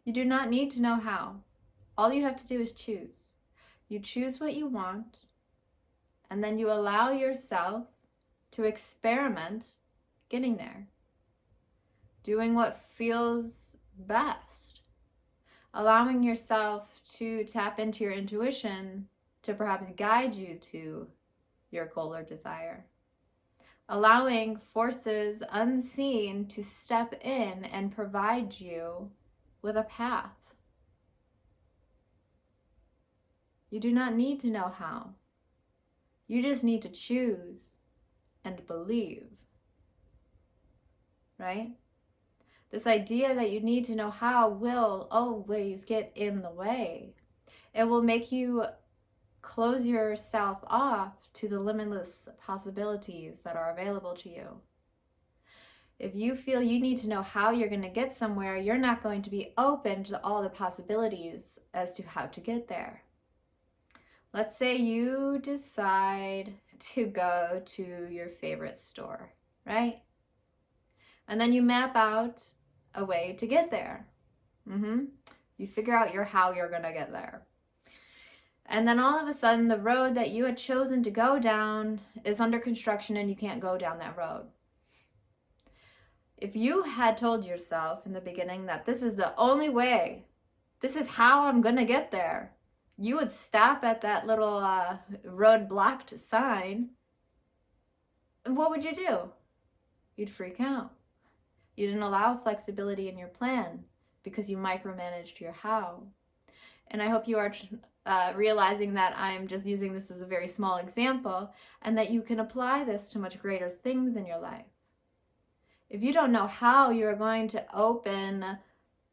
You do not need to know how. All you have to do is choose. You choose what you want, and then you allow yourself to experiment getting there, doing what feels best, allowing yourself to tap into your intuition to perhaps guide you to your goal or desire, allowing forces unseen to step in and provide you with a path. You do not need to know how. You just need to choose and believe, right? This idea that you need to know how will always get in the way. It will make you close yourself off to the limitless possibilities that are available to you. If you feel you need to know how you're going to get somewhere, you're not going to be open to all the possibilities as to how to get there. Let's say you decide to go to your favorite store, right? And then you map out a way to get there. You figure out how you're going to get there. And then all of a sudden, the road that you had chosen to go down is under construction and you can't go down that road. If you had told yourself in the beginning that this is the only way, this is how I'm going to get there, you would stop at that little road blocked sign. And what would you do? You'd freak out. You didn't allow flexibility in your plan because you micromanaged your how. And I hope you are realizing that I'm just using this as a very small example and that you can apply this to much greater things in your life. If you don't know how you're going to open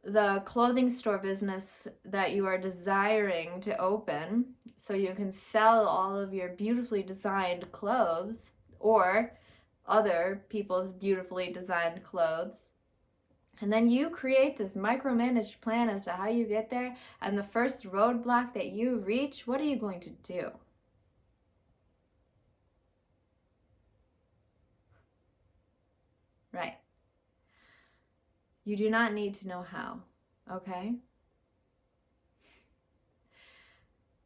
the clothing store business that you are desiring to open so you can sell all of your beautifully designed clothes or other people's beautifully designed clothes, and then you create this micromanaged plan as to how you get there, and the first roadblock that you reach, what are you going to do? Right. You do not need to know how, okay?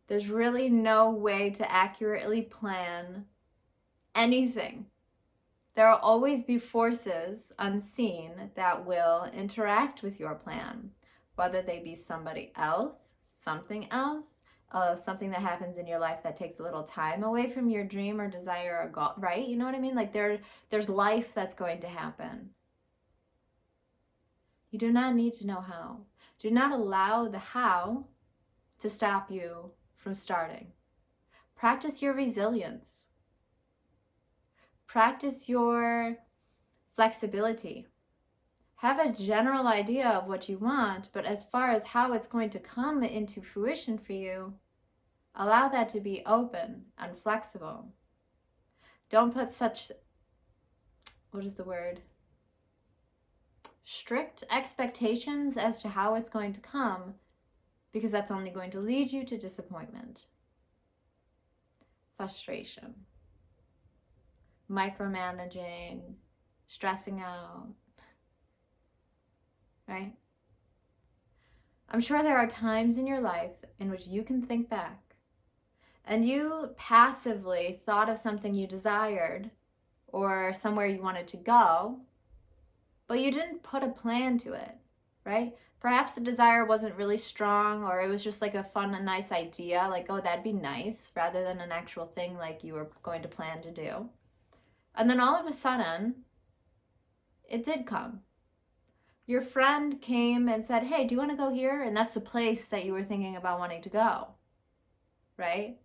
There's really no way to accurately plan anything. There will always be forces unseen that will interact with your plan, whether they be somebody else, something else, something that happens in your life that takes a little time away from your dream or desire or goal, right? You know what I mean? Like there's life that's going to happen. You do not need to know how. Do not allow the how to stop you from starting. Practice your resilience. Practice your flexibility. Have a general idea of what you want, but as far as how it's going to come into fruition for you, allow that to be open and flexible. Don't put such, strict expectations as to how it's going to come, because that's only going to lead you to disappointment, frustration, micromanaging, stressing out, right? I'm sure there are times in your life in which you can think back and you passively thought of something you desired or somewhere you wanted to go, but you didn't put a plan to it, right? Perhaps the desire wasn't really strong, or it was just like a fun and nice idea, like, oh, that'd be nice, rather than an actual thing like you were going to plan to do. And then all of a sudden, it did come. Your friend came and said, hey, do you want to go here? And that's the place that you were thinking about wanting to go, right?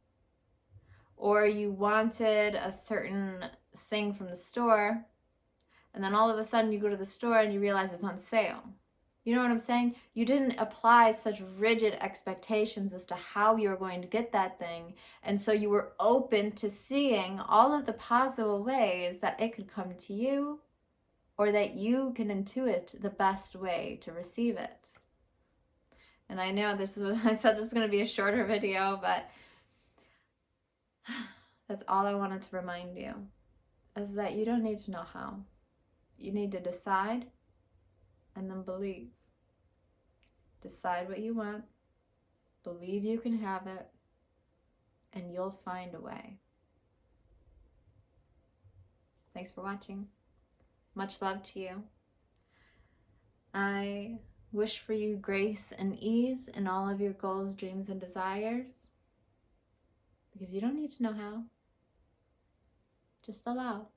Or you wanted a certain thing from the store, and then all of a sudden you go to the store and you realize it's on sale. You know what I'm saying? You didn't apply such rigid expectations as to how you were going to get that thing, and so you were open to seeing all of the possible ways that it could come to you, or that you can intuit the best way to receive it. And I know I said this is going to be a shorter video, but that's all I wanted to remind you, is that you don't need to know how. You need to decide and then believe. Decide what you want, believe you can have it, and you'll find a way. Thanks for watching. Much love to you. I wish for you grace and ease in all of your goals, dreams, and desires, because you don't need to know how. Just allow.